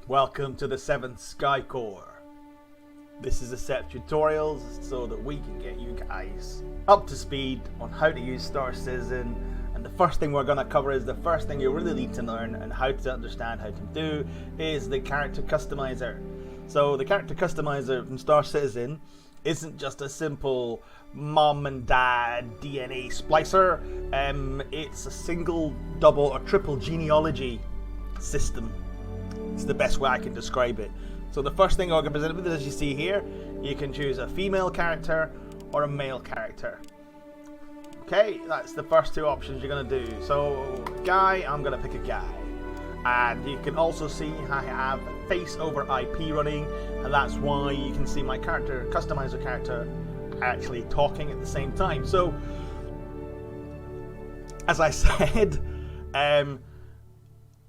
Welcome to the 7th Sky Core. This is a set of tutorials so that we can get you guys up to speed on how to use Star Citizen. And the first thing we're going to cover is the first thing you really need to learn and how to understand how to do is the character customizer. So the character customizer from Star Citizen isn't just a simple mom and dad DNA splicer. It's a single, double or triple genealogy system. It's the best way I can describe it. So the first thing I'm going to present with, as you see here, you can choose a female character or a male character. Okay, that's the first two options you're going to do. So guy, I'm going to pick a guy. And you can also see I have face over IP running, and that's why you can see my character customizer character actually talking at the same time. So as I said,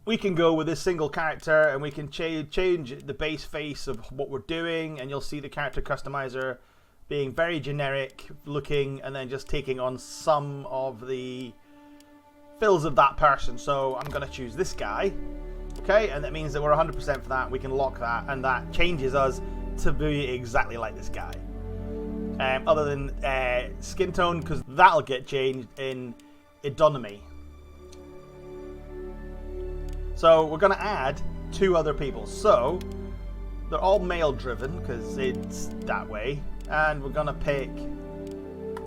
we can go with this single character and we can change the base face of what we're doing, and you'll see the character customizer being very generic looking and then just taking on some of the fills of that person. So I'm going to choose this guy, okay, and that means that we're 100% for that. We can lock that, and that changes us to be exactly like this guy, other than skin tone, because that'll get changed in Economy. So we're going to add two other people. So they're all male driven because it's that way. And we're going to pick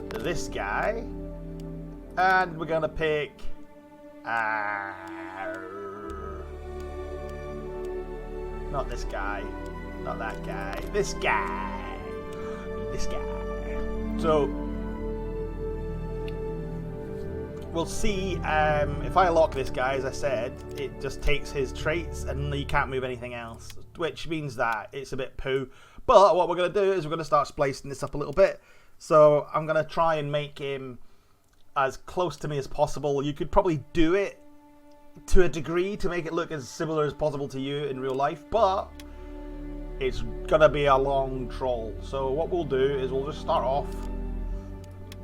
this guy. And we're going to pick not this guy. Not that guy. This guy. This guy. So we'll see if I lock this guy, as I said, it just takes his traits and you can't move anything else, which means that it's a bit poo. But what we're going to do is we're going to start splicing this up a little bit. So I'm going to try and make him as close to me as possible. You could probably do it to a degree to make it look as similar as possible to you in real life, but it's going to be a long troll. So what we'll do is we'll just start off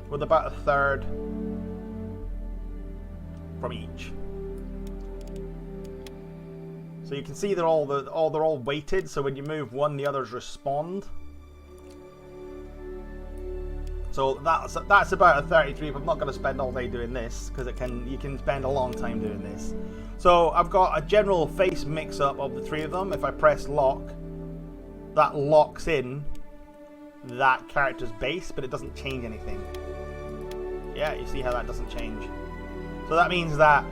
with about a third from each. So you can see they're all weighted, so when you move one, the others respond. So that's about a 33, but I'm not going to spend all day doing this because you can spend a long time doing this. So I've got a general face mix-up of the three of them. If I press lock, that locks in that character's base, but it doesn't change anything. Yeah, you see how that doesn't change. So that means that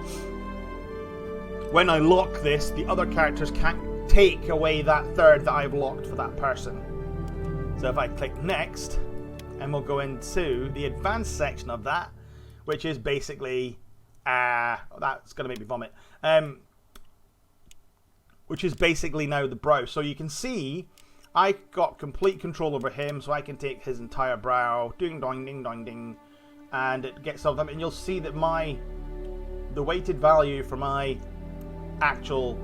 when I lock this, the other characters can't take away that third that I've locked for that person. So if I click next, and we'll go into the advanced section of that, which is basically, that's going to make me vomit, which is basically now the brow. So you can see I got complete control over him, so I can take his entire brow, ding dong ding dong ding, and it gets all of them, and you'll see that the weighted value for my actual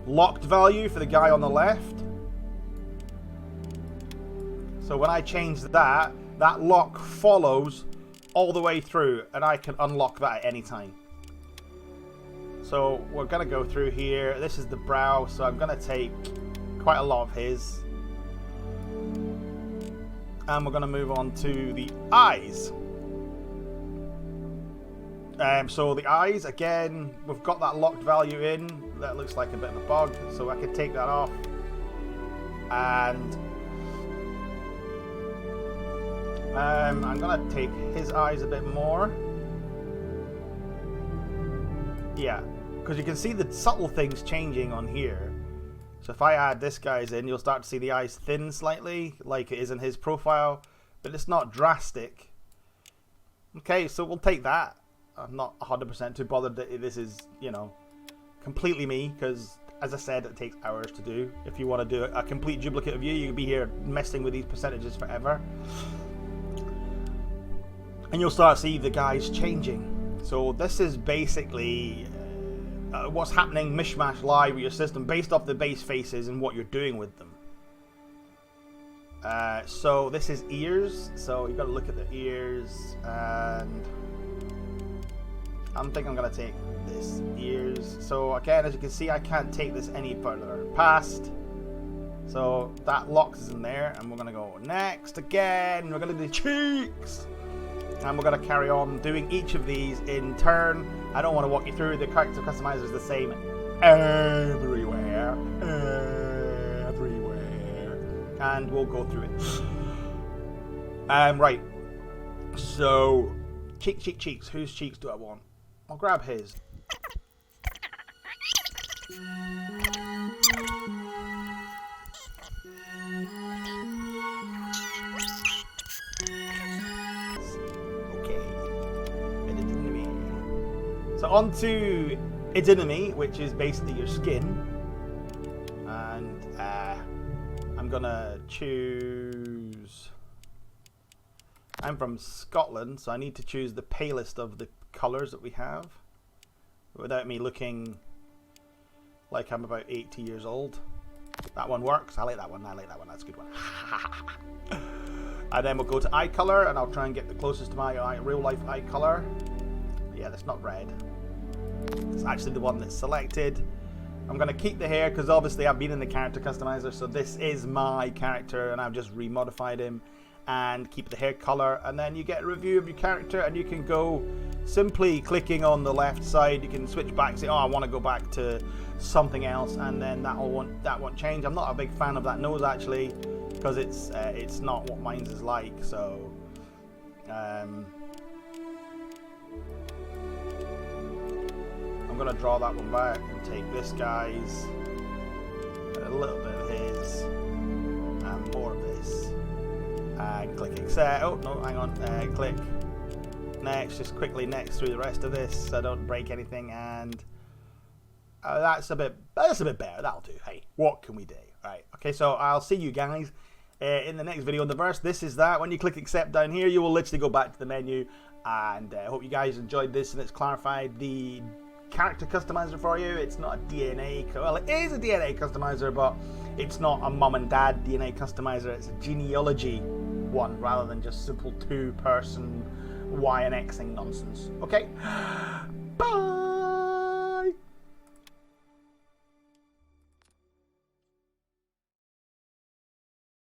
locked value for the guy on the left. So when I change that lock follows all the way through, and I can unlock that at any time. So we're going to go through here. This is the brow, so I'm going to take quite a lot of his. And we're going to move on to the eyes. So the eyes, again, we've got that locked value in. That looks like a bit of a bug, so I can take that off. And I'm going to take his eyes a bit more. Yeah, because you can see the subtle things changing on here. So if I add this guy's in, you'll start to see the eyes thin slightly, like it is in his profile, but it's not drastic. Okay, so we'll take that. I'm not 100% too bothered that this is, you know, completely me, because as I said, it takes hours to do. If you want to do a complete duplicate of you, you'll be here messing with these percentages forever. And you'll start to see the guys changing. So this is basically what's happening mishmash live with your system based off the base faces and what you're doing with them. So this is ears, so you've got to look at the ears, and I think I'm going to take this? Ears. So again, as you can see, I can't take this any further past. So that locks us in there, and we're gonna go next again. We're gonna do cheeks, and we're gonna carry on doing each of these in turn. I don't want to walk you through. The character customizer is the same everywhere, and we'll go through it. Right. So cheeks. Whose cheeks do I want? I'll grab his. So on to Idinamy, which is basically your skin, and I'm gonna choose. I'm from Scotland, so I need to choose the palest of the colours that we have, without me looking like I'm about 80 years old. That one works. I like that one. That's a good one. And then we'll go to eye colour, and I'll try and get the closest to my real life eye colour. Yeah, that's not red. It's actually the one that's selected. I'm going to keep the hair because obviously I've been in the character customizer, so this is my character and I've just remodified him, and keep the hair color, and then you get a review of your character, and you can go simply clicking on the left side. You can switch back and say, oh, I want to go back to something else, and then that won't change. I'm not a big fan of that nose actually, because it's not what mine's is like. So I'm going to draw that one back and take this guy's, and a little bit of his, and more of this, and click accept. Oh no, hang on, click next, just quickly next through the rest of this so I don't break anything, and that's a bit better. That'll do. Hey, what can we do? Right, okay, so I'll see you guys in the next video on the verse. This is that. When you click accept down here, you will literally go back to the menu, and I hope you guys enjoyed this, and it's clarified the character customizer for you. It's not a DNA, well, it is a DNA customizer, but it's not a mum and dad DNA customizer. It's a genealogy one rather than just simple 2-person Y and Xing nonsense. Okay, bye.